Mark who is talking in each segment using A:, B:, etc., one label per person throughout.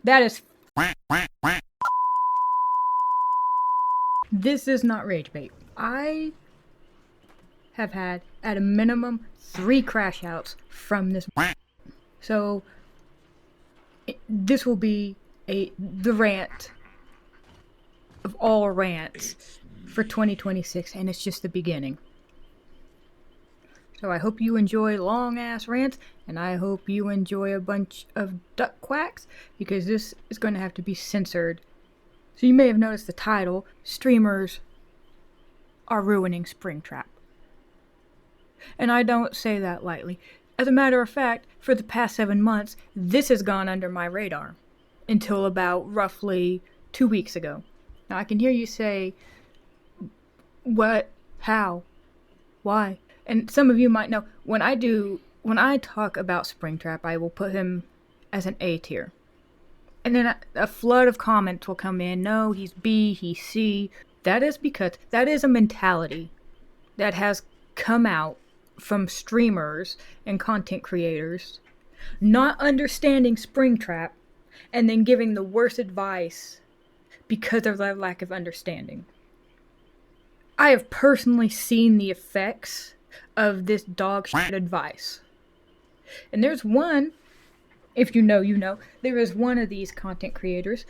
A: That is... This is not rage bait. I have had, at a minimum, 3 crash outs from this. So, this will be the rant of all rants for 2026, and it's just the beginning. So I hope you enjoy long-ass rants, and I hope you enjoy a bunch of duck quacks, because this is going to have to be censored. So you may have noticed the title, Streamers Are Ruining Springtrap. And I don't say that lightly. As a matter of fact, for the past 7 months, this has gone under my radar. Until about roughly 2 weeks ago. Now I can hear you say, what? How? Why? And some of you might know, when I talk about Springtrap, I will put him as an A tier. And then a flood of comments will come in, no, he's B, he's C. That is because that is a mentality that has come out from streamers and content creators not understanding Springtrap and then giving the worst advice because of their lack of understanding. I have personally seen the effects of this dog shit advice. And there's one, if you know, you know, there is one of these content creators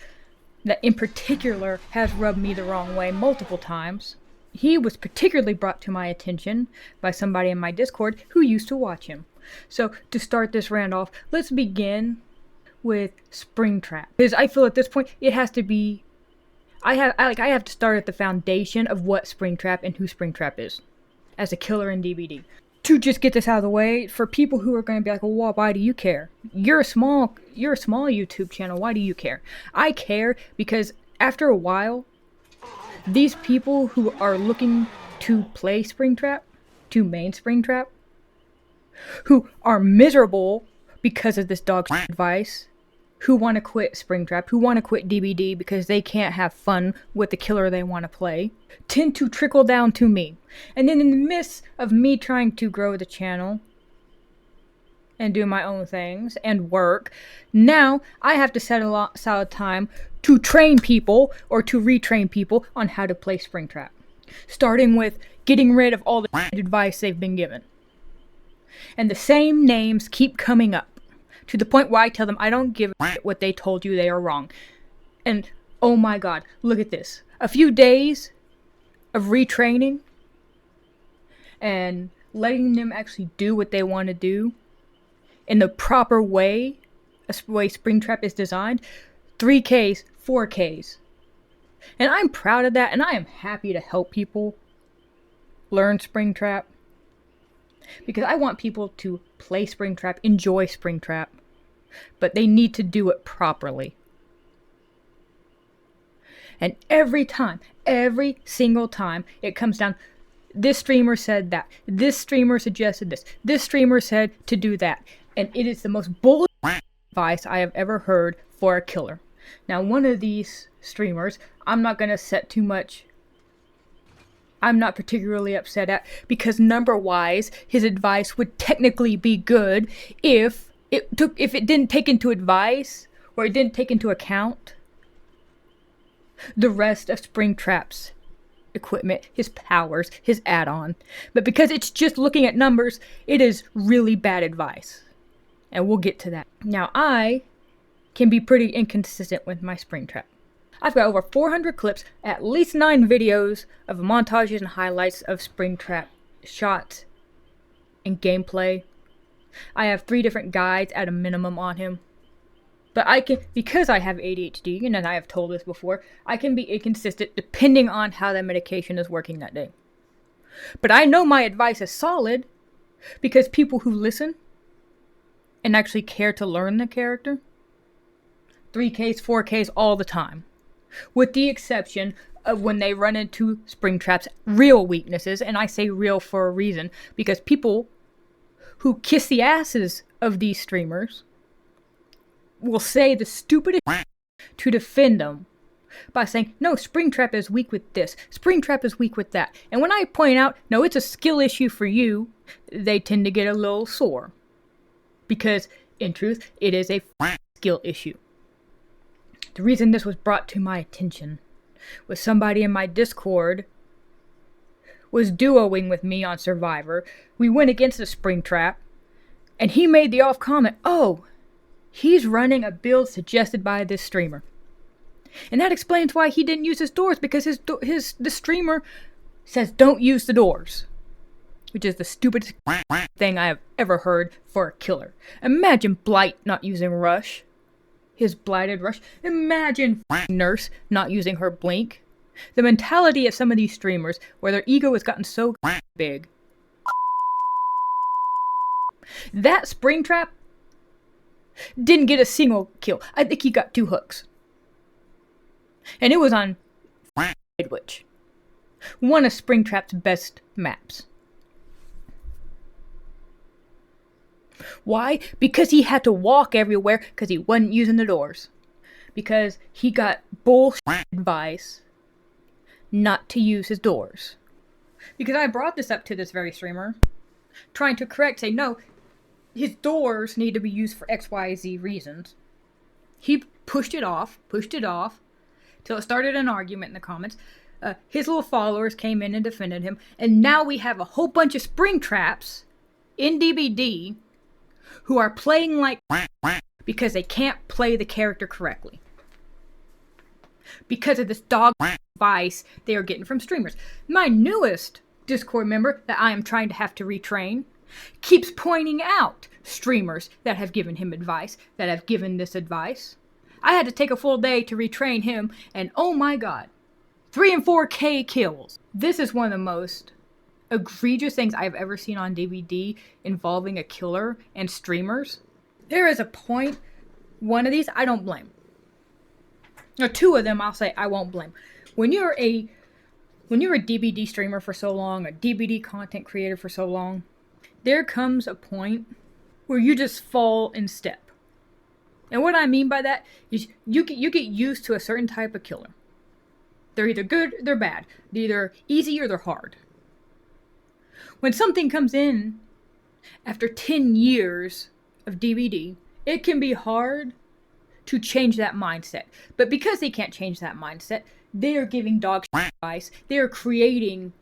A: that in particular has rubbed me the wrong way multiple times. He was particularly brought to my attention by somebody in my Discord who used to watch him. So to start this rant off, let's begin with Springtrap. Because I feel at this point it has to be, I have to start at the foundation of what Springtrap and who Springtrap is as a killer in DBD. To just get this out of the way, for people who are going to be like, well, why do you care? You're a small YouTube channel. Why do you care? I care because after a while, these people who are looking to play Springtrap, to main Springtrap, who are miserable because of this dog advice, who want to quit Springtrap, who want to quit DBD because they can't have fun with the killer they want to play, tend to trickle down to me. And then in the midst of me trying to grow the channel and do my own things and work, now I have to set aside time to train people or to retrain people on how to play Springtrap. Starting with getting rid of all the advice they've been given. And the same names keep coming up. To the point where I tell them I don't give a shit what they told you, they are wrong. And oh my god, look at this. A few days of retraining and letting them actually do what they want to do in the proper way, a way Springtrap is designed, 3Ks, 4Ks. And I'm proud of that, and I am happy to help people learn Springtrap. Because I want people to play Springtrap, enjoy Springtrap, but they need to do it properly. And every single time, it comes down, this streamer said that, this streamer suggested this streamer said to do that. And it is the most bullshit advice I have ever heard for a killer. Now, one of these streamers, I'm not going to set too much, I'm not particularly upset at, because number-wise, his advice would technically be good if it didn't take into advice, or it didn't take into account the rest of Springtrap's equipment, his powers, his add-on. But because it's just looking at numbers, it is really bad advice. And we'll get to that. Now, I can be pretty inconsistent with my Springtrap. I've got over 400 clips, at least 9 videos of montages and highlights of Springtrap shots and gameplay. I have 3 different guides at a minimum on him. But I can, because I have ADHD, and I have told this before, I can be inconsistent depending on how that medication is working that day. But I know my advice is solid because people who listen and actually care to learn the character, 3Ks, 4Ks all the time. With the exception of when they run into Springtrap's real weaknesses, and I say real for a reason, because people who kiss the asses of these streamers will say the stupidest to defend them by saying, no, Springtrap is weak with this, Springtrap is weak with that. And when I point out, no, it's a skill issue for you, they tend to get a little sore. Because, in truth, it is a skill issue. The reason this was brought to my attention was somebody in my Discord was duoing with me on Survivor. We went against the Springtrap, and he made the off comment, oh, he's running a build suggested by this streamer. And that explains why he didn't use his doors, because the streamer says don't use the doors. Which is the stupidest thing I have ever heard for a killer. Imagine Blight not using Rush. His blighted Rush. Imagine Nurse not using her Blink. The mentality of some of these streamers, where their ego has gotten so big. That Springtrap didn't get a single kill. I think he got 2 hooks. And it was on Witch. One of Springtrap's best maps. Why? Because he had to walk everywhere because he wasn't using the doors. Because he got bullshit advice not to use his doors. Because I brought this up to this very streamer, trying to say, no, his doors need to be used for XYZ reasons. He pushed it off, till it started an argument in the comments. His little followers came in and defended him, and now we have a whole bunch of Springtraps in DBD who are playing like because they can't play the character correctly. Because of this dog advice they are getting from streamers. My newest Discord member that I am trying to have to retrain keeps pointing out streamers that have given him advice, that have given this advice. I had to take a full day to retrain him, and oh my god, 3 and 4K kills. This is one of the most egregious things I've ever seen on DVD involving a killer and streamers. There is a point, one of these I don't blame. Or 2 of them I'll say I won't blame. When you're a DBD streamer for so long, a DBD content creator for so long, there comes a point where you just fall in step. And what I mean by that is you get used to a certain type of killer. They're either good or they're bad. They're either easy or they're hard. When something comes in after 10 years of DBD, it can be hard to change that mindset. But because they can't change that mindset, they are giving dog advice. They are creating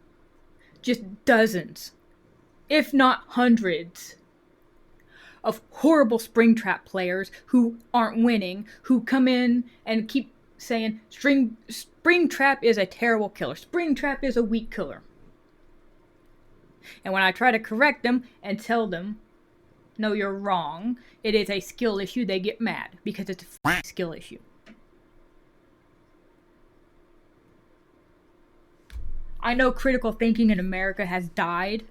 A: just dozens, if not hundreds, of horrible Springtrap players who aren't winning, who come in and keep saying Springtrap is a terrible killer. Springtrap is a weak killer. And when I try to correct them and tell them, no, you're wrong, it is a skill issue, they get mad because it's a skill issue. I know critical thinking in America has died,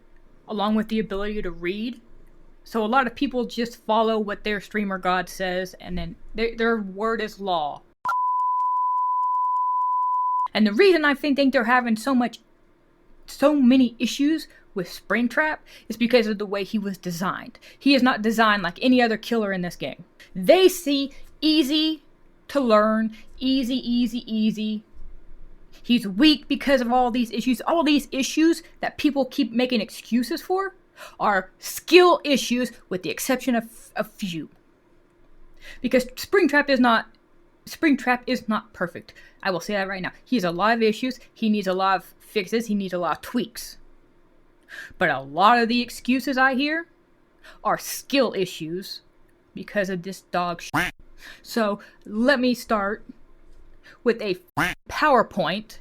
A: along with the ability to read. So a lot of people just follow what their streamer god says, and then their word is law. And the reason I think they're having so many issues with Springtrap is because of the way he was designed. He is not designed like any other killer in this game. They see easy to learn, easy. He's weak because of all these issues. All these issues that people keep making excuses for are skill issues, with the exception of a few. Because Springtrap is not perfect. I will say that right now. He has a lot of issues. He needs a lot of fixes. He needs a lot of tweaks. But a lot of the excuses I hear are skill issues because of this dog shit. So let me start with a PowerPoint,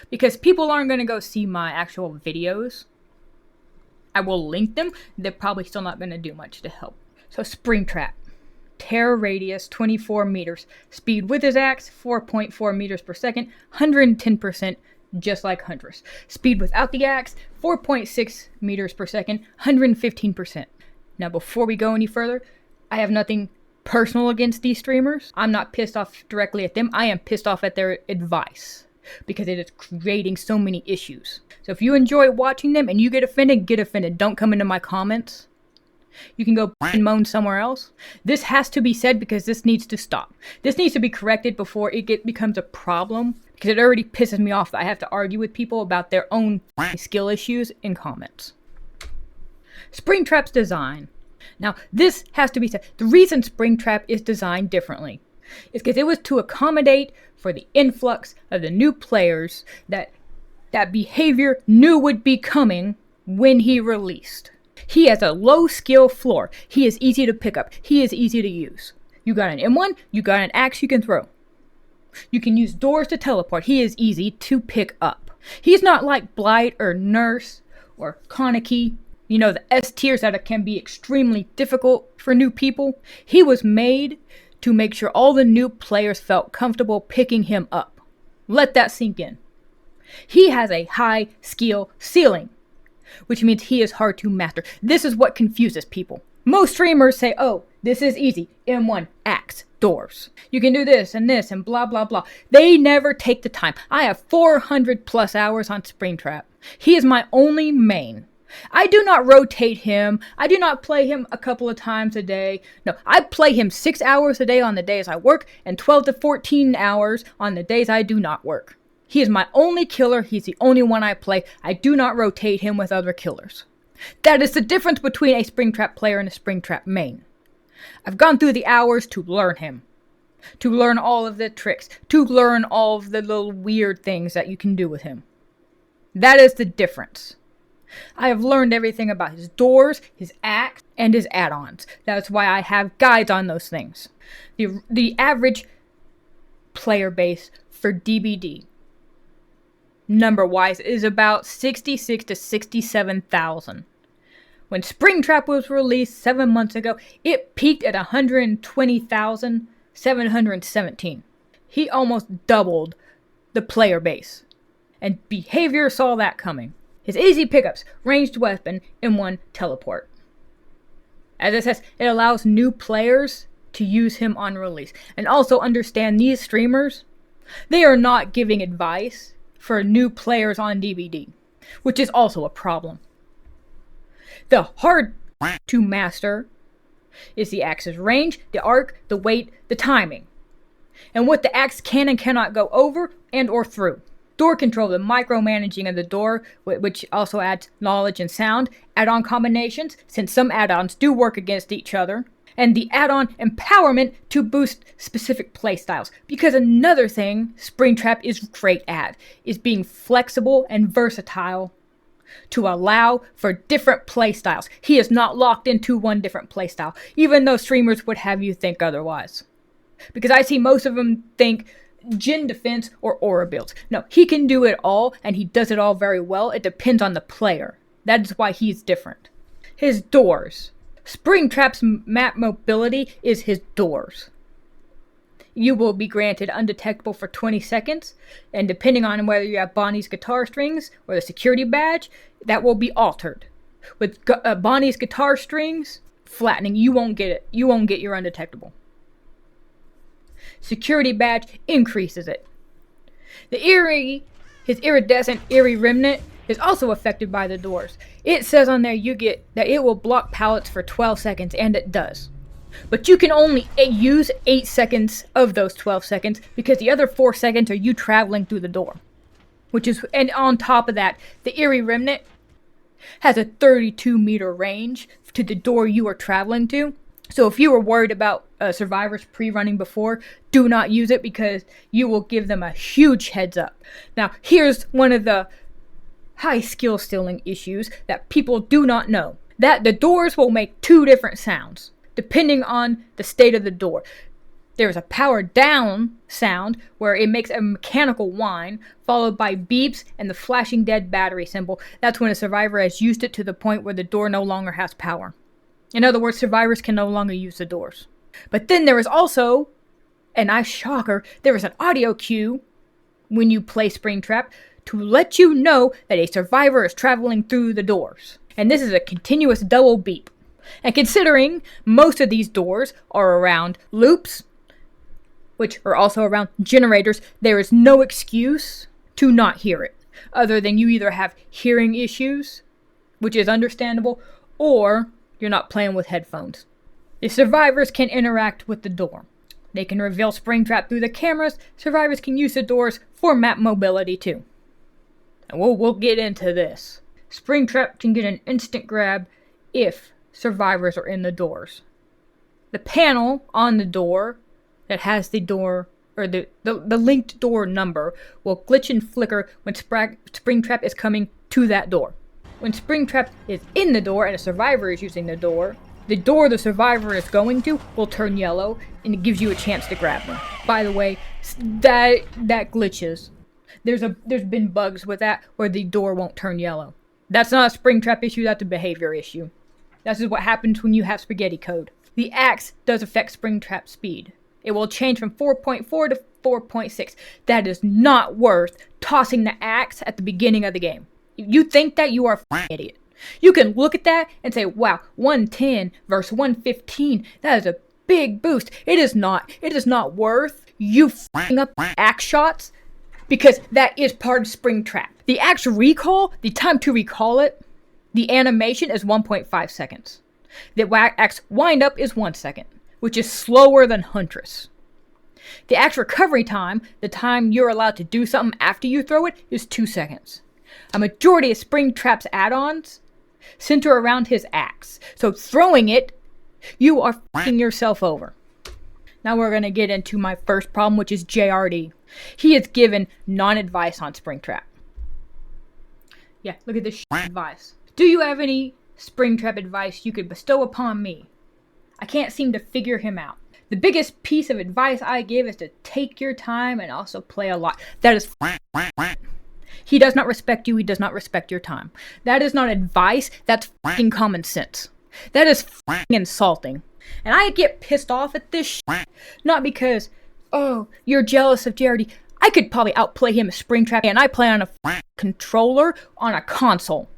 A: because people aren't going to go see my actual videos. I will link them. They're probably still not going to do much to help. So Springtrap. Terror radius 24 meters. Speed with his axe 4.4 meters per second. 110%, just like Huntress. Speed without the axe 4.6 meters per second. 115%. Now before we go any further, I have nothing personal against these streamers. I'm not pissed off directly at them. I am pissed off at their advice, because it is creating so many issues. So if you enjoy watching them and you get offended, get offended. Don't come into my comments. You can go and moan somewhere else. This has to be said because this needs to stop. This needs to be corrected before it becomes a problem, because it already pisses me off that I have to argue with people about their own skill issues in comments. Springtrap's design. Now, this has to be said. The reason Springtrap is designed differently. is because it was to accommodate for the influx of the new players that behavior knew would be coming when he released. He has a low skill floor. He is easy to pick up. He is easy to use. You got an M1, you got an axe you can throw. You can use doors to teleport. He is easy to pick up. He's not like Blight or Nurse or Kaneki, the S tiers that can be extremely difficult for new people. He was made to make sure all the new players felt comfortable picking him up. Let that sink in. He has a high skill ceiling, which means he is hard to master. This is what confuses people. Most streamers say, oh, this is easy. M1, axe, doors. You can do this and blah, blah, blah. They never take the time. I have 400 plus hours on Springtrap. He is my only main. I do not rotate him. I do not play him a couple of times a day. No, I play him 6 hours a day on the days I work and 12 to 14 hours on the days I do not work. He is my only killer. He's the only one I play. I do not rotate him with other killers. That is the difference between a Springtrap player and a Springtrap main. I've gone through the hours to learn him, to learn all of the tricks, to learn all of the little weird things that you can do with him. That is the difference. I have learned everything about his doors, his axe, and his add-ons. That's why I have guides on those things. The average player base for DBD, number-wise, is about 66 to 67,000. When Springtrap was released 7 months ago, it peaked at 120,717. He almost doubled the player base, and behavior saw that coming. His easy pickups, ranged weapon, M1 teleport. As it says, it allows new players to use him on release. And also understand these streamers, they are not giving advice for new players on DBD, which is also a problem. The hard to master is the axe's range, the arc, the weight, the timing, and what the axe can and cannot go over and or through. Door control, the micromanaging of the door, which also adds knowledge and sound. Add-on combinations, since some add-ons do work against each other. And the add-on empowerment to boost specific playstyles. Because another thing Springtrap is great at is being flexible and versatile to allow for different playstyles. He is not locked into one different playstyle, even though streamers would have you think otherwise. Because I see most of them think Jin defense or aura builds. No, he can do it all, and he does it all very well. It depends on the player. That is why he's different. His doors. Springtrap's map mobility is his doors. You will be granted undetectable for 20 seconds, and depending on whether you have Bonnie's guitar strings or the security badge, that will be altered. With Bonnie's guitar strings, flattening, you won't get it. You won't get your undetectable. Security badge increases it. His iridescent eerie remnant is also affected by the doors. It says on there you get that it will block pallets for 12 seconds, and it does. But you can only use 8 seconds of those 12 seconds because the other 4 seconds are you traveling through the door. And on top of that, the eerie remnant has a 32-meter range to the door you are traveling to. So if you were worried about survivors pre-running before, do not use it because you will give them a huge heads up. Now, here's one of the high skill stealing issues that people do not know. That the doors will make 2 different sounds, depending on the state of the door. There's a power down sound where it makes a mechanical whine, followed by beeps and the flashing dead battery symbol. That's when a survivor has used it to the point where the door no longer has power. In other words, survivors can no longer use the doors. But then there is also, and I shocker, there is an audio cue when you play Springtrap to let you know that a survivor is traveling through the doors. And this is a continuous double beep. And considering most of these doors are around loops, which are also around generators, there is no excuse to not hear it, other than you either have hearing issues, which is understandable, or you're not playing with headphones. The survivors can interact with the door. They can reveal Springtrap through the cameras. Survivors can use the doors for map mobility too. And we'll get into this. Springtrap can get an instant grab if survivors are in the doors. The panel on the door that has the door, or the linked door number, will glitch and flicker when Springtrap is coming to that door. When Springtrap is in the door and a survivor is using the door the survivor is going to will turn yellow, and it gives you a chance to grab them. By the way, that glitches. There's been bugs with that where the door won't turn yellow. That's not a Springtrap issue, that's a behavior issue. This is what happens when you have spaghetti code. The axe does affect Springtrap speed. It will change from 4.4 to 4.6. That is not worth tossing the axe at the beginning of the game. If you think that, you are an idiot. You can look at that and say, wow, 110 versus 115, that is a big boost. It is not. It is not worth you f***ing up axe shots, because that is part of Springtrap. The axe recall, the time to recall it, the animation is 1.5 seconds. The axe wind up is 1 second, which is slower than Huntress. The axe recovery time, the time you're allowed to do something after you throw it, is 2 seconds. A majority of Springtrap's add-ons center around his axe. So throwing it, you are f***ing yourself over. Now we're going to get into my first problem, which is JRD. He is given non-advice on Springtrap. Yeah, look at this advice. Do you have any Springtrap advice you could bestow upon me? I can't seem to figure him out. The biggest piece of advice I give is to take your time and also play a lot. That is He does not respect you. He does not respect your time. That is not advice. That's f***ing common sense. That is f***ing insulting. And I get pissed off at this shit. Not because, oh, you're jealous of JRD. I could probably outplay him at Springtrap, and I play on a controller on a console.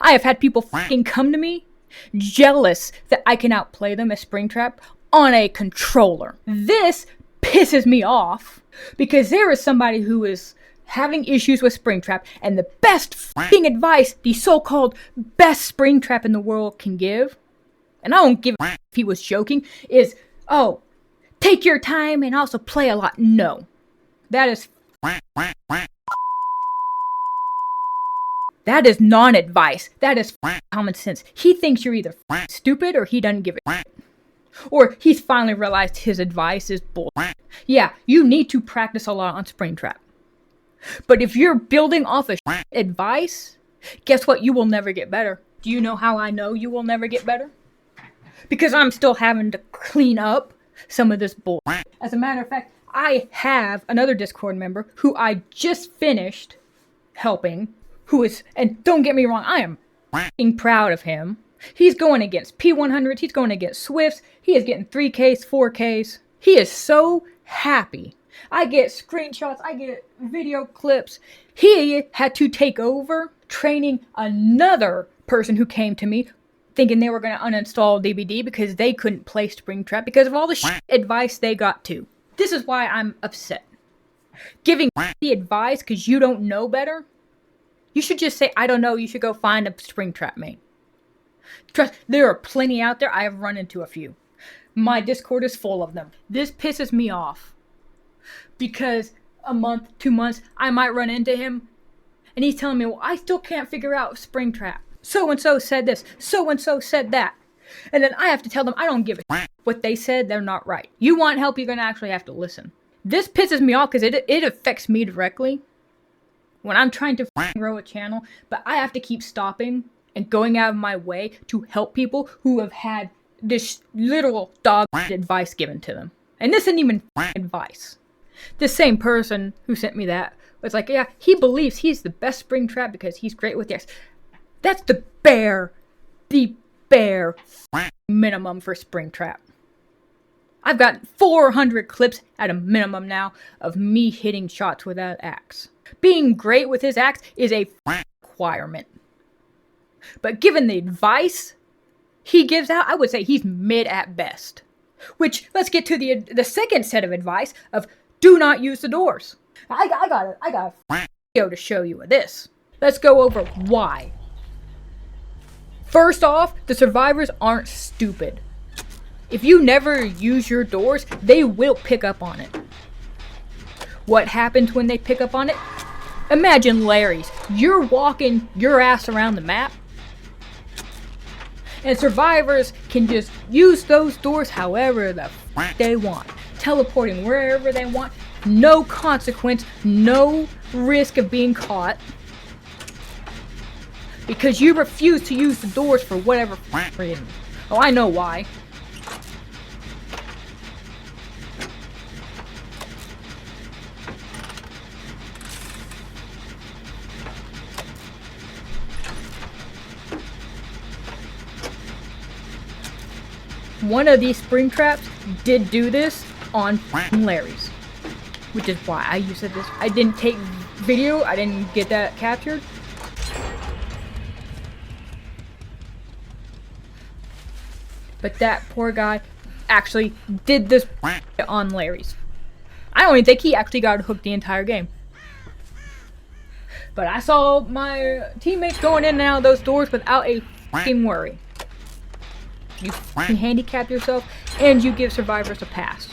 A: I have had people f***ing come to me jealous that I can outplay them at Springtrap on a controller. This pisses me off because there is somebody who is having issues with Springtrap, and the best f***ing advice the so-called best Springtrap in the world can give, and I don't give a f*** if he was joking, is, oh, take your time and also play a lot. No. That is non-advice. That is common sense. He thinks you're either stupid or he doesn't give a shit. Or he's finally realized his advice is bull. Yeah, you need to practice a lot on Springtrap. But if you're building off of advice, guess what? You will never get better. Do you know how I know you will never get better? Because I'm still having to clean up some of this bull. As a matter of fact, I have another Discord member who I just finished helping, who is, and don't get me wrong, I am f***ing proud of him. He's going against P100s, he's going against Swifts, he is getting 3Ks, 4Ks. He is so happy. I get screenshots, I get video clips. He had to take over training another person who came to me thinking they were going to uninstall DBD because they couldn't play Springtrap because of all the advice they got to. This is why I'm upset. Giving the advice because you don't know better? You should just say, I don't know, you should go find a Springtrap main. Trust, there are plenty out there. I have run into a few. My Discord is full of them. This pisses me off. Because a month, 2 months, I might run into him, and he's telling me, well, I still can't figure out Springtrap. So-and-so said this, so-and-so said that. And then I have to tell them I don't give a shit. What they said, they're not right. You want help, you're going to actually have to listen. This pisses me off because it affects me directly when I'm trying to grow a channel, but I have to keep stopping and going out of my way to help people who have had this literal dog advice given to them. And this isn't even advice. This same person who sent me that was like, yeah, he believes he's the best Springtrap because he's great with the X. That's the bare minimum for Springtrap. I've got 400 clips at a minimum now of me hitting shots with that axe. Being great with his axe is a requirement. But given the advice he gives out, I would say he's mid at best. Which, let's get to the second set of advice of do not use the doors. I got a video to show you of this. Let's go over why. First off, the survivors aren't stupid. If you never use your doors, they will pick up on it. What happens when they pick up on it? Imagine Larry's. You're walking your ass around the map, and survivors can just use those doors however the f*** they want. teleporting wherever they want, no consequence, no risk of being caught, because you refuse to use the doors for whatever reason. Oh, I know why. One of these spring traps did do this on Larry's, which is why I used this. I didn't take video, I didn't get that captured. But that poor guy actually did this on Larry's. I don't even think he actually got hooked the entire game. But I saw my teammates going in and out of those doors without a f***ing worry. You f***ing handicap yourself, and you give survivors a pass.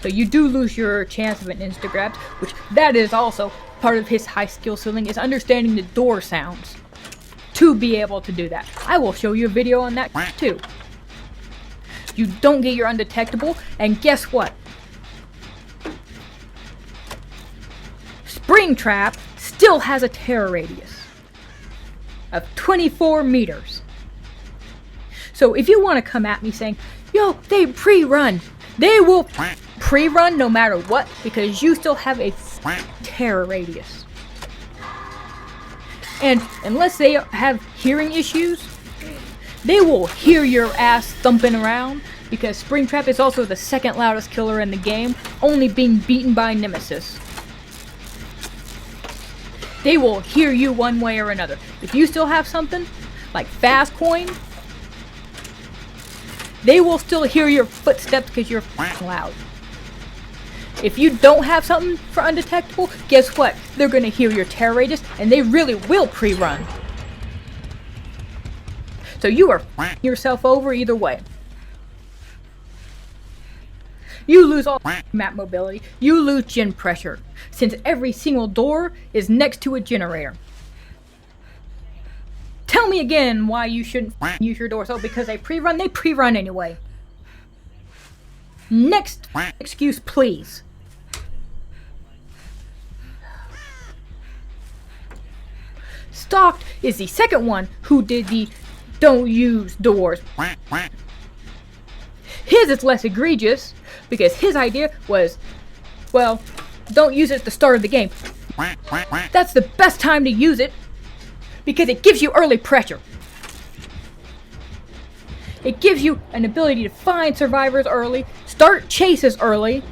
A: So you do lose your chance of an insta-grab, which that is also part of his high skill ceiling, is understanding the door sounds to be able to do that. I will show you a video on that too. You don't get your undetectable, and guess what? Springtrap still has a terror radius of 24 meters. So if you want to come at me saying, yo, they pre-run, they will pre-run no matter what, because you still have a terror radius. And unless they have hearing issues, they will hear your ass thumping around, because Springtrap is also the second loudest killer in the game, only being beaten by Nemesis. They will hear you one way or another. If you still have something like fast coin, they will still hear your footsteps because you're loud. If you don't have something for undetectable, guess what? They're going to hear your terror radius, and they really will pre-run. So you are yourself over either way. You lose all map mobility, you lose gen pressure, since every single door is next to a generator. Tell me again why you shouldn't use your doors. Oh, because they pre-run anyway. Next excuse, please. Stalked is the second one who did the don't use doors. His is less egregious, because his idea was, well, don't use it at the start of the game. That's the best time to use it, because it gives you early pressure. It gives you an ability to find survivors early, start chases early,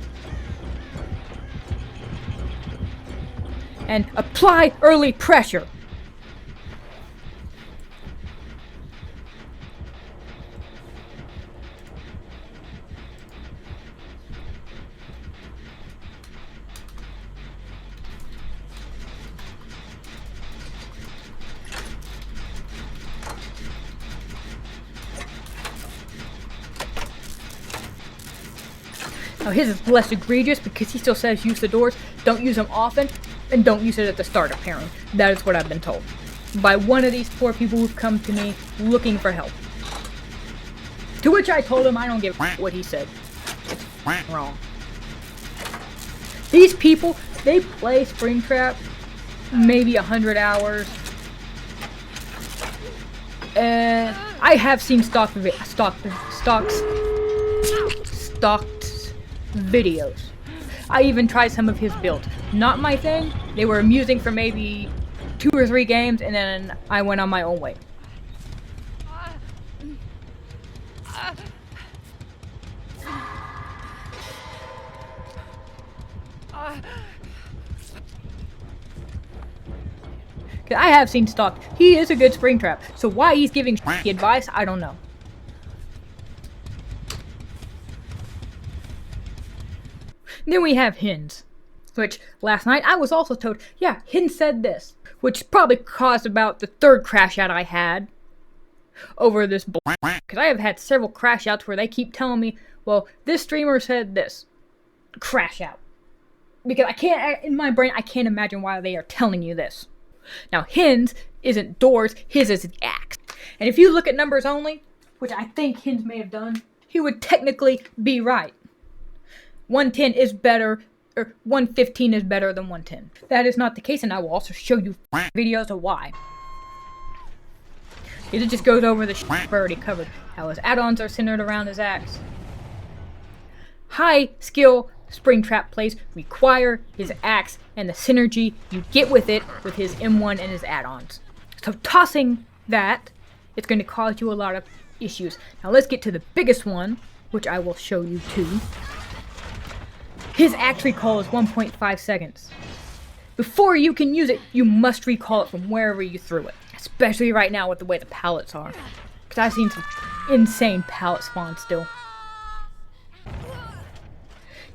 A: and apply early pressure. Now his is less egregious because he still says use the doors, don't use them often, and don't use it at the start apparently. That is what I've been told by one of these poor people who've come to me looking for help. To which I told him I don't give what he said. It's wrong. These people, they play Springtrap maybe 100 hours. I have seen stalked videos. I even tried some of his builds. Not my thing. They were amusing for maybe 2 or 3 games, and then I went on my own way. I have seen Stalked. He is a good Springtrap. So why he's giving advice, I don't know. Then we have Hens, which last night I was also told, yeah, Hens said this, which probably caused about the 3rd crash out I had over this because I have had several crash outs where they keep telling me, well, this streamer said this. Crash out. Because I can't, in my brain, I can't imagine why they are telling you this. Now, Hens isn't doors, his is an axe. And if you look at numbers only, which I think Hens may have done, he would technically be right. 110 is better, or 115 is better than 110. That is not the case, and I will also show you videos of why. It just goes over the shit I've already covered. How his add-ons are centered around his axe. High skill Springtrap plays require his axe and the synergy you get with it with his M1 and his add-ons. So tossing that, it's going to cause you a lot of issues. Now let's get to the biggest one, which I will show you too. His axe recall is 1.5 seconds. Before you can use it, you must recall it from wherever you threw it. Especially right now with the way the pallets are. Because I've seen some insane pallet spawns still.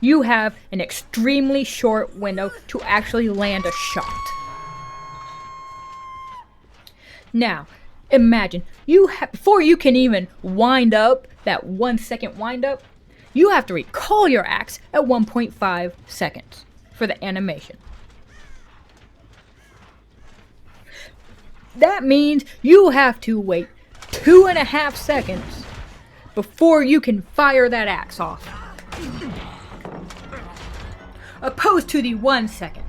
A: You have an extremely short window to actually land a shot. Now, imagine, before you can even wind up, that 1 second wind up, you have to recall your axe at 1.5 seconds for the animation. That means you have to wait 2.5 seconds before you can fire that axe off. Opposed to the 1 second.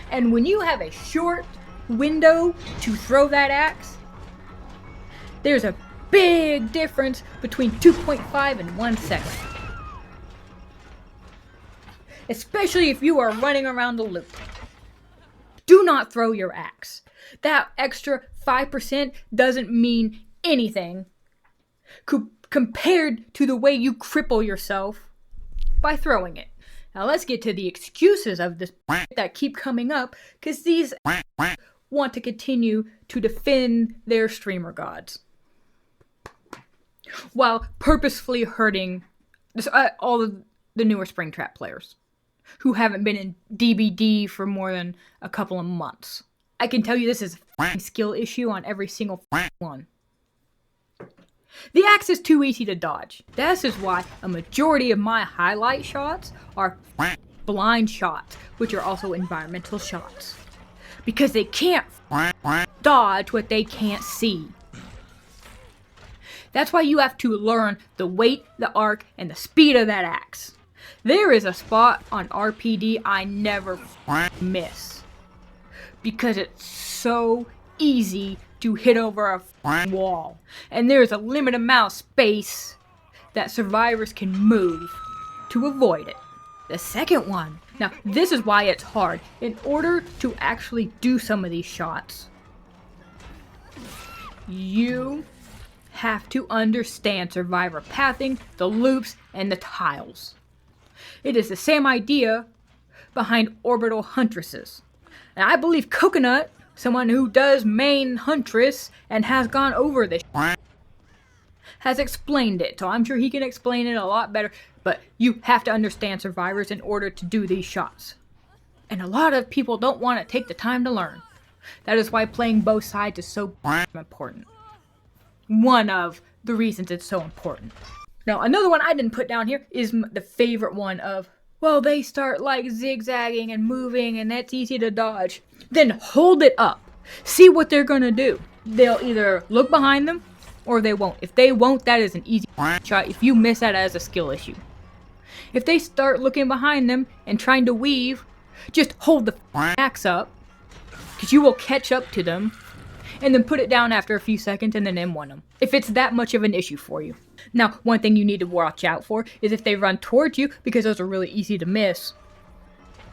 A: And when you have a short window to throw that axe, there's a big difference between 2.5 and 1 second. Especially if you are running around the loop. Do not throw your axe. That extra 5% doesn't mean anything compared to the way you cripple yourself by throwing it. Now let's get to the excuses of this that keep coming up, because these want to continue to defend their streamer gods while purposefully hurting all of the newer Springtrap players who haven't been in DBD for more than a couple of months. I can tell you this is a skill issue on every single one. The axe is too easy to dodge. This is why a majority of my highlight shots are blind shots, which are also environmental shots. Because they can't dodge what they can't see. That's why you have to learn the weight, the arc, and the speed of that axe. There is a spot on RPD I never miss. Because it's so easy to hit over a wall. And there's a limited amount of space that survivors can move to avoid it. The second one. Now, this is why it's hard. In order to actually do some of these shots, you have to understand survivor pathing, the loops, and the tiles. It is the same idea behind orbital huntresses. And I believe Coconut, someone who does main Huntress and has gone over this, has explained it. So I'm sure he can explain it a lot better. But you have to understand survivors in order to do these shots. And a lot of people don't want to take the time to learn. That is why playing both sides is so important. One of the reasons it's so important. Now, another one I didn't put down here is the favorite one of, well, they start like zigzagging and moving and that's easy to dodge. Then hold it up. See what they're going to do. They'll either look behind them or they won't. If they won't, that is an easy shot. If you miss that as a skill issue. If they start looking behind them and trying to weave, just hold the axe up because you will catch up to them and then put it down after a few seconds and then M1 them. If it's that much of an issue for you. Now, one thing you need to watch out for is if they run towards you, because those are really easy to miss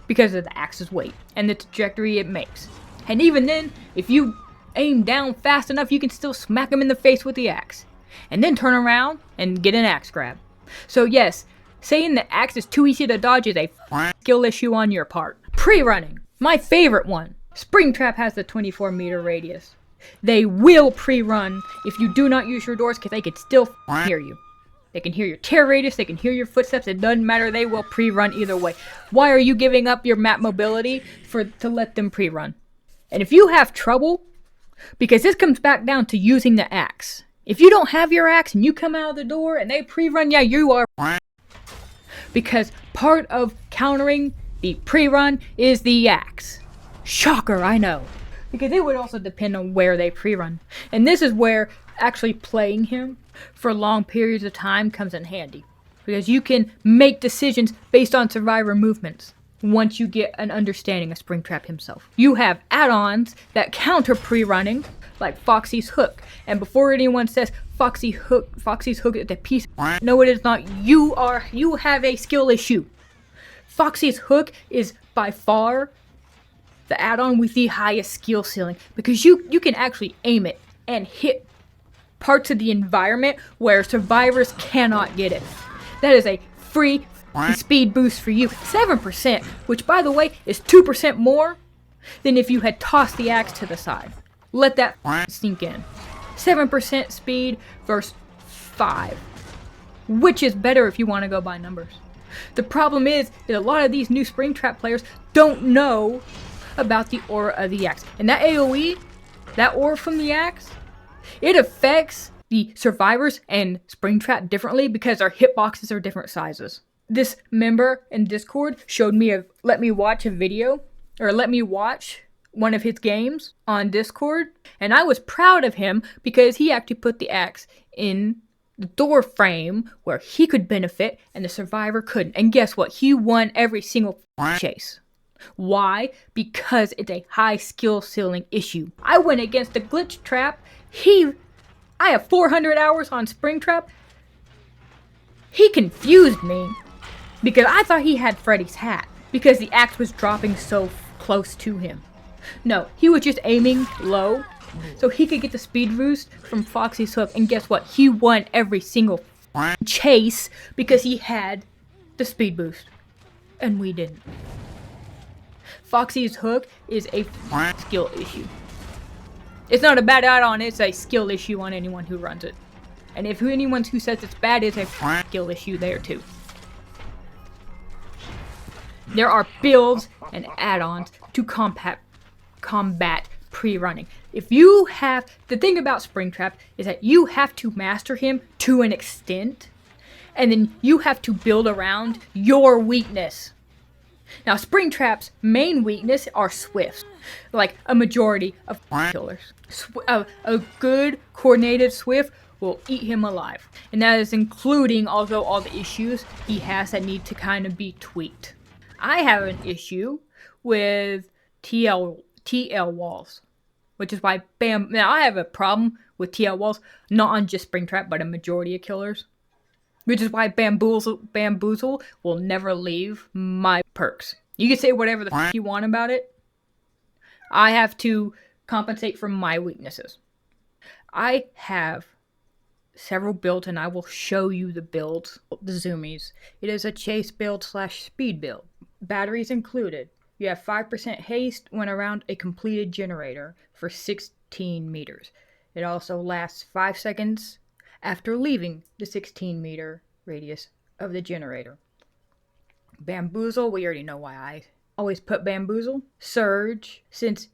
A: because of the axe's weight and the trajectory it makes. And even then, if you aim down fast enough, you can still smack them in the face with the axe. And then turn around and get an axe grab. So yes, saying the axe is too easy to dodge is a skill issue on your part. Pre-running, my favorite one. Springtrap has the 24-meter radius. They will pre-run if you do not use your doors because they can still hear you. They can hear your tear radius, they can hear your footsteps, it doesn't matter, they will pre-run either way. Why are you giving up your map mobility to let them pre-run? And if you have trouble, because this comes back down to using the axe. If you don't have your axe and you come out of the door and they pre-run, yeah, you are. Because part of countering the pre-run is the axe. Shocker, I know. Because it would also depend on where they pre-run. And this is where actually playing him for long periods of time comes in handy, because you can make decisions based on survivor movements once you get an understanding of Springtrap himself. You have add-ons that counter pre-running, like Foxy's Hook. And before anyone says Foxy's Hook is a piece, no, it is not. You have a skill issue. Foxy's Hook is by far the add-on with the highest skill ceiling, because you can actually aim it and hit parts of the environment where survivors cannot get it. That is a free speed boost for you. 7%, which by the way is 2% more than if you had tossed the axe to the side. Let that sink in. 7% speed versus 5. Which is better if you want to go by numbers? The problem is that a lot of these new Springtrap players don't know about the aura of the axe. And that AoE, that aura from the axe, it affects the survivors and Springtrap differently because our hitboxes are different sizes. This member in Discord let me watch one of his games on Discord, and I was proud of him because he actually put the axe in the door frame where he could benefit and the survivor couldn't. And guess what? He won every single chase. Why? Because it's a high skill ceiling issue. I went against the glitch trap. I have 400 hours on Springtrap. He confused me because I thought he had Freddy's hat because the axe was dropping so close to him. No, he was just aiming low so he could get the speed boost from Foxy's Hook. And guess what? He won every single chase because he had the speed boost. And we didn't. Foxy's Hook is a skill issue. It's not a bad add-on, it's a skill issue on anyone who runs it. And if anyone who says it's bad, it's a skill issue there too. There are builds and add-ons to combat pre-running. The thing about Springtrap is that you have to master him to an extent, and then you have to build around your weakness. Now, Springtrap's main weakness are swifts, like a majority of killers. A good coordinated swift will eat him alive, and that is including also all the issues he has that need to kind of be tweaked. I have an issue with TL walls, which is why now I have a problem with TL walls, not on just Springtrap, but a majority of killers. Which is why Bamboozle will never leave my perks. You can say whatever the f*** you want about it. I have to compensate for my weaknesses. I have several builds, and I will show you the builds. The zoomies. It is a chase build / speed build. Batteries included. You have 5% haste when around a completed generator for 16 meters. It also lasts 5 seconds after leaving the 16-meter radius of the generator. Bamboozle, we already know why I always put Bamboozle. Surge, since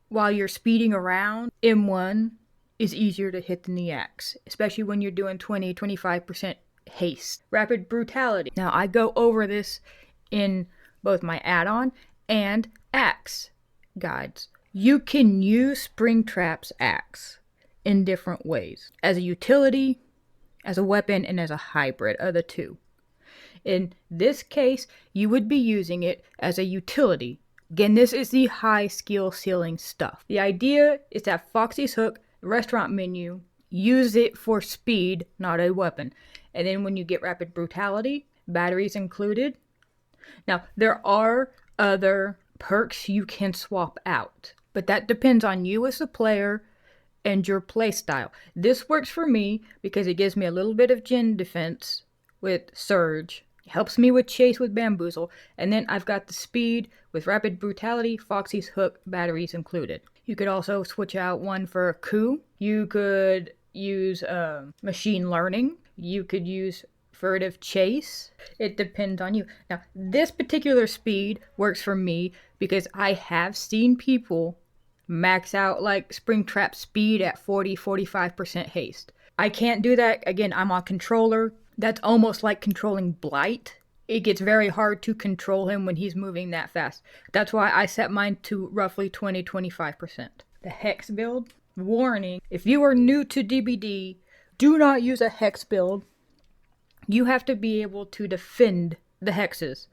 A: while you're speeding around, M1 is easier to hit than the axe, especially when you're doing 20-25% haste. Rapid Brutality. Now, I go over this in both my add-on and axe guides. You can use Springtrap's axe in different ways. As a utility, as a weapon, and as a hybrid of the two. In this case, you would be using it as a utility. Again, this is the high skill ceiling stuff. The idea is that Foxy's Hook, restaurant menu, use it for speed, not a weapon. And then when you get Rapid Brutality, batteries included. Now, there are other perks you can swap out, but that depends on you as a player and your playstyle. This works for me because it gives me a little bit of gen defense with Surge. It helps me with Chase with Bamboozle. And then I've got the speed with Rapid Brutality, Foxy's Hook, batteries included. You could also switch out one for a coup. You could use Machine Learning. You could use Furtive Chase. It depends on you. Now, this particular speed works for me because I have seen people max out like Springtrap speed at 40-45% haste. I can't do that. Again, I'm on controller. That's almost like controlling Blight. It gets very hard to control him when he's moving that fast. That's why I set mine to roughly 20-25%. The Hex build. Warning, if you are new to DBD, do not use a hex build. You have to be able to defend the hexes,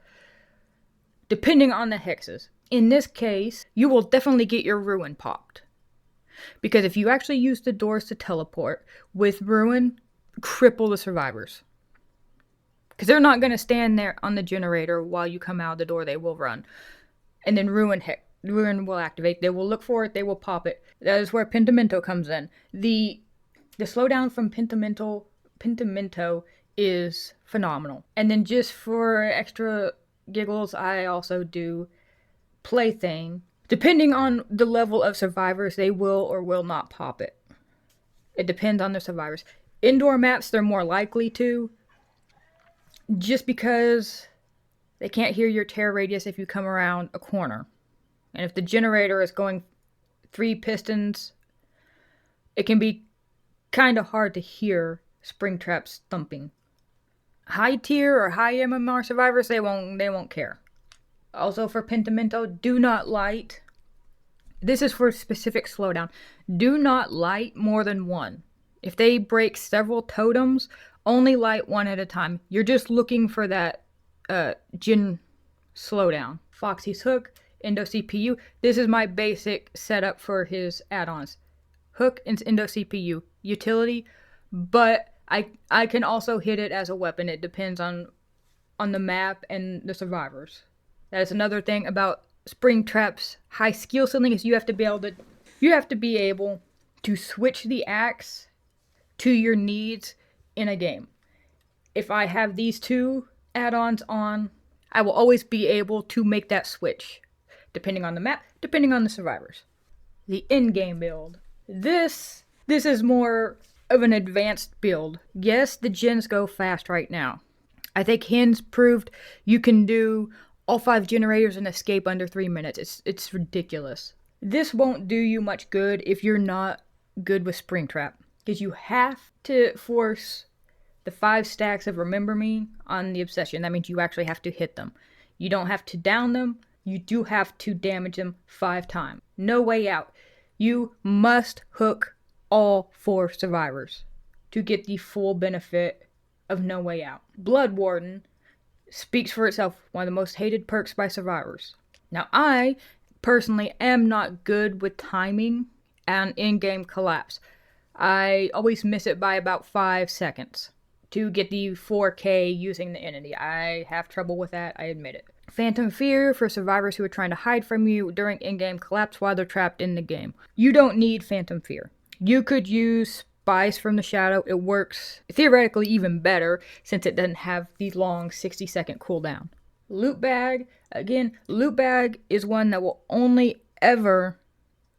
A: depending on the hexes. In this case, you will definitely get your Ruin popped. Because if you actually use the doors to teleport, with Ruin, cripple the survivors. Because they're not going to stand there on the generator while you come out of the door. They will run. And then Ruin will activate. They will look for it. They will pop it. That is where Pentimento comes in. The slowdown from Pentimento is phenomenal. And then just for extra giggles, I also do Plaything. Depending on the level of survivors, they will or will not pop it. It depends on the survivors. Indoor maps, they're more likely to. Just because they can't hear your tear radius if you come around a corner. And if the generator is going 3 pistons, it can be kind of hard to hear Springtrap's thumping. High tier or high MMR survivors, they won't care. Also for Pentimento, do not light. This is for specific slowdown. Do not light more than 1. If they break several totems, only light 1 at a time. You're just looking for that gen slowdown. Foxy's Hook, Endo CPU. This is my basic setup for his add-ons. Hook and Endo CPU. Utility, but I can also hit it as a weapon. It depends on the map and the survivors. That is another thing about Springtrap's high skill ceiling is you have to be able to switch the axe to your needs in a game. If I have these 2 add-ons on, I will always be able to make that switch, depending on the map, depending on the survivors. The in-game build. This is more of an advanced build. Yes, the gens go fast right now. I think Hens proved you can do all 5 generators and escape under 3 minutes. It's ridiculous. This won't do you much good if you're not good with Springtrap. Because you have to force the 5 stacks of Remember Me on the Obsession. That means you actually have to hit them. You don't have to down them. You do have to damage them 5 times. No way out. You must hook all 4 survivors to get the full benefit of No Way Out. Blood Warden speaks for itself. One of the most hated perks by survivors. Now, I personally am not good with timing and in-game collapse. I always miss it by about 5 seconds to get the 4K using the entity. I have trouble with that, I admit it. Phantom Fear for survivors who are trying to hide from you during in-game collapse while they're trapped in the game. You don't need Phantom Fear. You could use Spies from the Shadow. It works theoretically even better since it doesn't have the long 60-second cooldown. Loot Bag. Again, Loot Bag is one that will only ever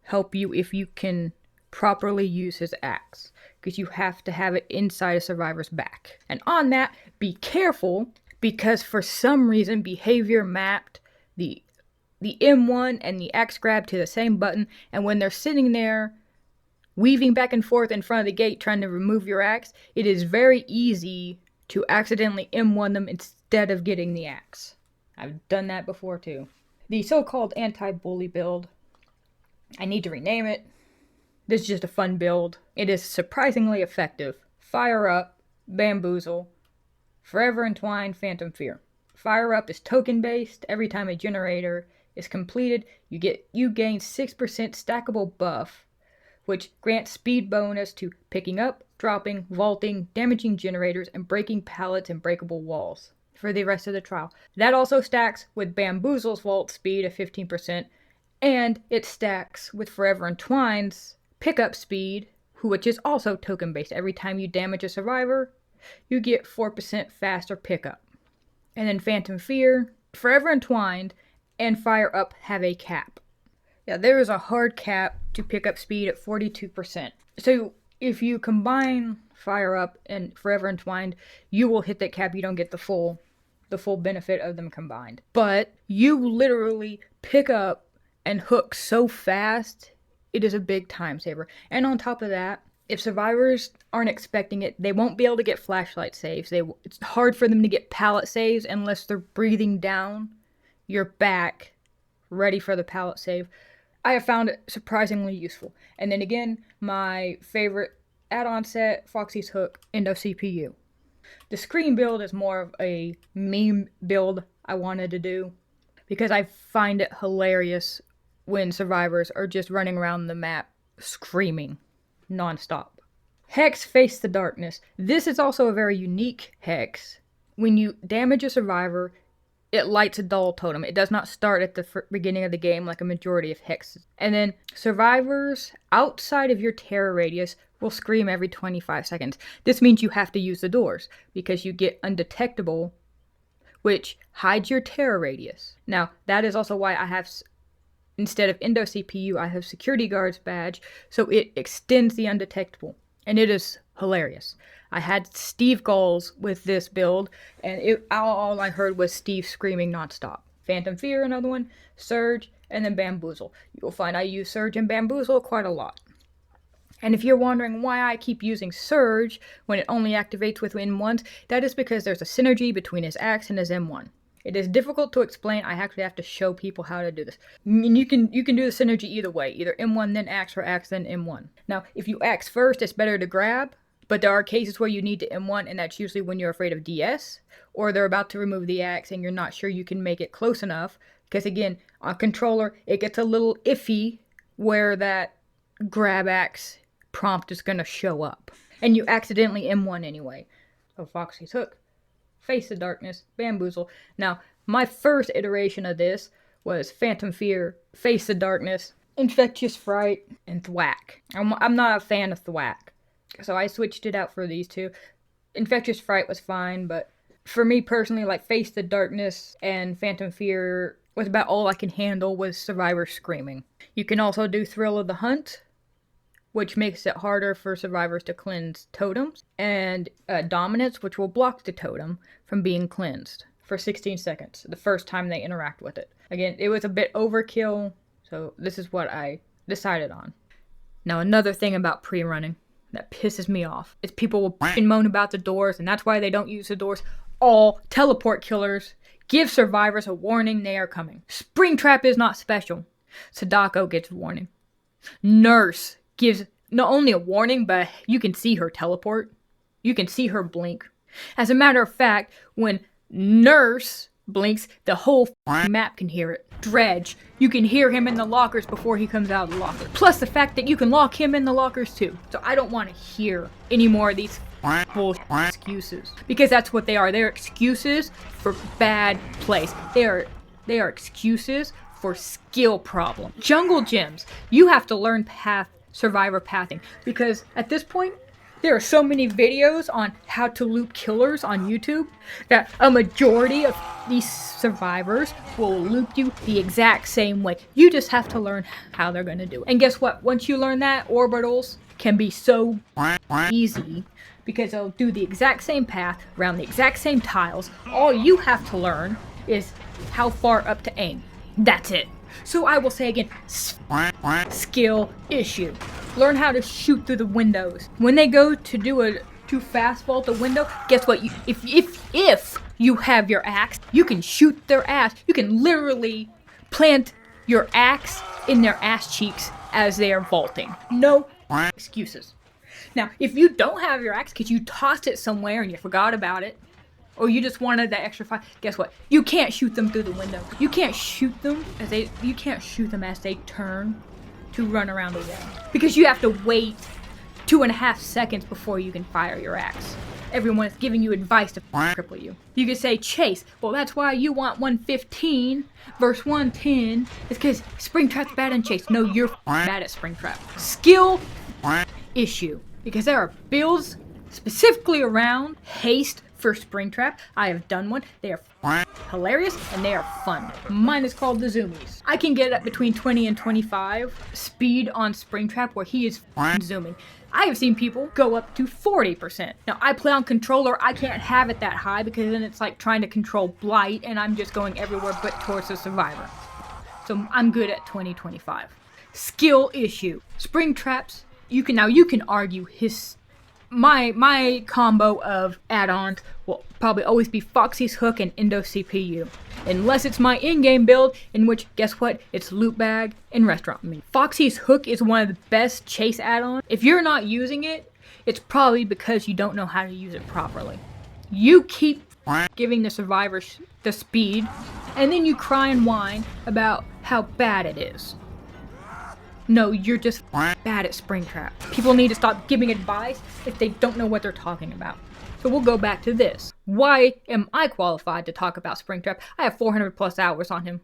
A: help you if you can properly use his axe. Because you have to have it inside a survivor's back. And on that, be careful because for some reason behavior mapped the M1 and the axe grab to the same button, and when they're sitting there weaving back and forth in front of the gate trying to remove your axe, it is very easy to accidentally M1 them instead of getting the axe. I've done that before too. The so-called anti-bully build. I need to rename it. This is just a fun build. It is surprisingly effective. Fire Up, Bamboozle, Forever Entwined, Phantom Fear. Fire Up is token based. Every time a generator is completed, you gain 6% stackable buff, which grants speed bonus to picking up, dropping, vaulting, damaging generators, and breaking pallets and breakable walls for the rest of the trial. That also stacks with Bamboozle's vault speed of 15%, and it stacks with Forever Entwined's pickup speed, which is also token based. Every time you damage a survivor, you get 4% faster pickup. And then Phantom Fear, Forever Entwined, and Fire Up have a cap. Yeah, there is a hard cap to pick up speed at 42%. So if you combine Fire Up and Forever Entwined, you will hit that cap. You don't get the full benefit of them combined. But you literally pick up and hook so fast, it is a big time saver. And on top of that, if survivors aren't expecting it, they won't be able to get flashlight saves. It's hard for them to get pallet saves unless they're breathing down your back, ready for the pallet save. I have found it surprisingly useful. And then again, my favorite add-on set, Foxy's Hook, Endo CPU. The Scream build is more of a meme build I wanted to do because I find it hilarious when survivors are just running around the map screaming non-stop. Hex Face the Darkness. This is also a very unique hex. When you damage a survivor, it lights a dull totem. It does not start at the beginning of the game like a majority of hexes. And then survivors outside of your terror radius will scream every 25 seconds. This means you have to use the doors because you get undetectable, which hides your terror radius. Now, that is also why I have, instead of Endo CPU, I have Security Guard's badge, so it extends the undetectable. And it is hilarious. I had Steve goals with this build, and all I heard was Steve screaming nonstop. Phantom Fear, another one, Surge, and then Bamboozle. You will find I use Surge and Bamboozle quite a lot. And if you're wondering why I keep using Surge when it only activates with M1s, that is because there's a synergy between his axe and his M1. It is difficult to explain. I actually have to show people how to do this. And you can do the synergy either way, either M1 then axe or axe then M1. Now, if you axe first, it's better to grab, but there are cases where you need to M1, and that's usually when you're afraid of DS, or they're about to remove the axe and you're not sure you can make it close enough, because again, on controller, it gets a little iffy where that grab axe prompt is going to show up. And you accidentally M1 anyway. So Foxy's Hook, Face the Darkness, Bamboozle. Now, my first iteration of this was Phantom Fear, Face the Darkness, Infectious Fright, and Thwack. I'm not a fan of Thwack, so I switched it out for these two. Infectious Fright was fine, but for me personally, like Face the Darkness and Phantom Fear was about all I can handle with survivors screaming. You can also do Thrill of the Hunt, which makes it harder for survivors to cleanse totems, and Dominance, which will block the totem from being cleansed for 16 seconds, the first time they interact with it. Again, it was a bit overkill, so this is what I decided on. Now, another thing about pre-running that pisses me off is people will moan about the doors, and that's why they don't use the doors. All teleport killers give survivors a warning they are coming. Springtrap is not special. Sadako gets a warning. Nurse gives not only a warning, but you can see her teleport. You can see her blink. As a matter of fact, when Nurse blinks, the whole map can hear it. Dredge, you can hear him in the lockers before he comes out of the locker. Plus the fact that you can lock him in the lockers too. So I don't want to hear any more of these bullshit excuses. Because that's what they are. They're excuses for bad plays. They are excuses for skill problem. Jungle gyms, you have to learn survivor pathing, because at this point there are so many videos on how to loop killers on YouTube that a majority of these survivors will loop you the exact same way. You just have to learn how they're going to do it. And guess what? Once you learn that, orbitals can be so easy because they'll do the exact same path around the exact same tiles. All you have to learn is how far up to aim. That's it. So I will say again, skill issue. Learn how to shoot through the windows. When they go to fast vault the window, guess what? If you have your axe, you can shoot their ass. You can literally plant your axe in their ass cheeks as they are vaulting. No excuses. Now, if you don't have your axe because you tossed it somewhere and you forgot about it, or you just wanted that extra fire, guess what? You can't shoot them through the window. You can't shoot them as they turn to run around the wall. Because you have to wait 2.5 seconds before you can fire your axe. Everyone is giving you advice to cripple you. You could say chase. Well, that's why you want 115 versus 110. It's because Springtrap's bad in chase. No, you're bad at Springtrap. Skill issue. Because there are builds specifically around haste for Springtrap. I have done one. They are hilarious and they are fun. Mine is called the Zoomies. I can get up between 20 and 25 speed on Springtrap where he is zooming. I have seen people go up to 40%. Now I play on controller. I can't have it that high because then it's like trying to control Blight and I'm just going everywhere but towards the survivor. So I'm good at 20-25. Skill issue. Springtraps, you can argue his my combo of add-ons will probably always be Foxy's Hook and Endo CPU. Unless it's my in-game build, in which, guess what? It's Loot Bag and Restaurant Meat. Foxy's Hook is one of the best chase add-ons. If you're not using it, it's probably because you don't know how to use it properly. You keep giving the survivors the speed, and then you cry and whine about how bad it is. No, you're just bad at Springtrap. People need to stop giving advice if they don't know what they're talking about. So we'll go back to this. Why am I qualified to talk about Springtrap? I have 400 plus hours on him.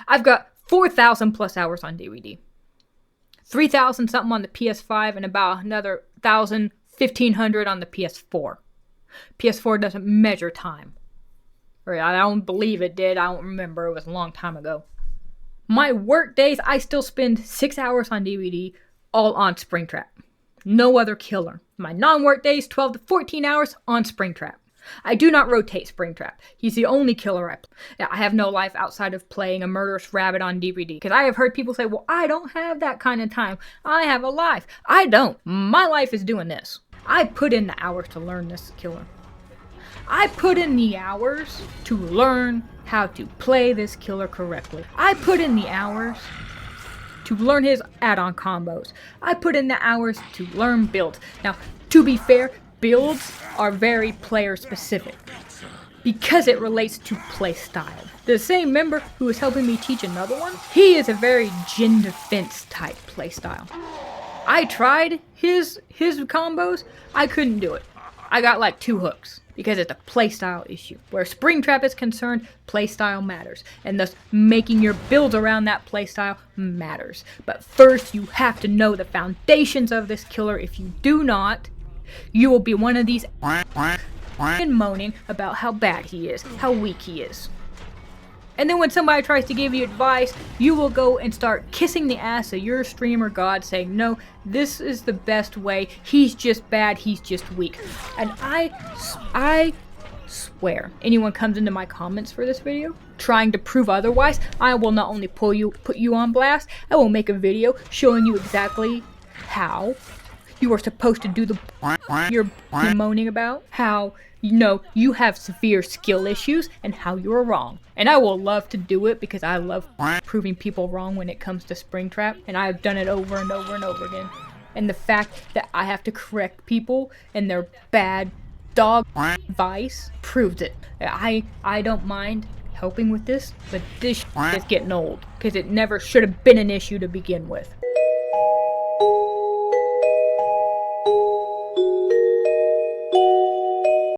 A: I've got 4,000 plus hours on DBD. 3,000 something on the PS5 and about another 1,500 on the PS4. PS4 doesn't measure time. Or I don't believe it did. I don't remember. It was a long time ago. My work days, I still spend 6 hours on DBD, all on Springtrap. No other killer. My non-work days, 12 to 14 hours on Springtrap. I do not rotate Springtrap. He's the only killer I play. I have no life outside of playing a murderous rabbit on DBD. Because I have heard people say, well, I don't have that kind of time. I have a life. I don't. My life is doing this. I put in the hours to learn this killer. I put in the hours to learn how to play this killer correctly. I put in the hours to learn his add-on combos. I put in the hours to learn builds. Now, to be fair, builds are very player specific because it relates to play style. The same member who is helping me teach another one, he is a very Jin defense type play style. I tried his combos, I couldn't do it. I got like 2 hooks. Because it's a playstyle issue. Where Springtrap is concerned, playstyle matters. And thus, making your builds around that playstyle matters. But first, you have to know the foundations of this killer. If you do not, you will be one of these and moaning about how bad he is, how weak he is. And then when somebody tries to give you advice, you will go and start kissing the ass of your streamer god saying, no, this is the best way, he's just bad, he's just weak. And I swear, anyone comes into my comments for this video trying to prove otherwise, I will not only put you on blast, I will make a video showing you exactly how you are supposed to do the you're moaning about, how you have severe skill issues, and how you're wrong. And I will love to do it because I love proving people wrong when it comes to Springtrap, and I have done it over and over and over again. And the fact that I have to correct people and their bad dog advice proves it. I don't mind helping with this, but this is getting old because it never should have been an issue to begin with.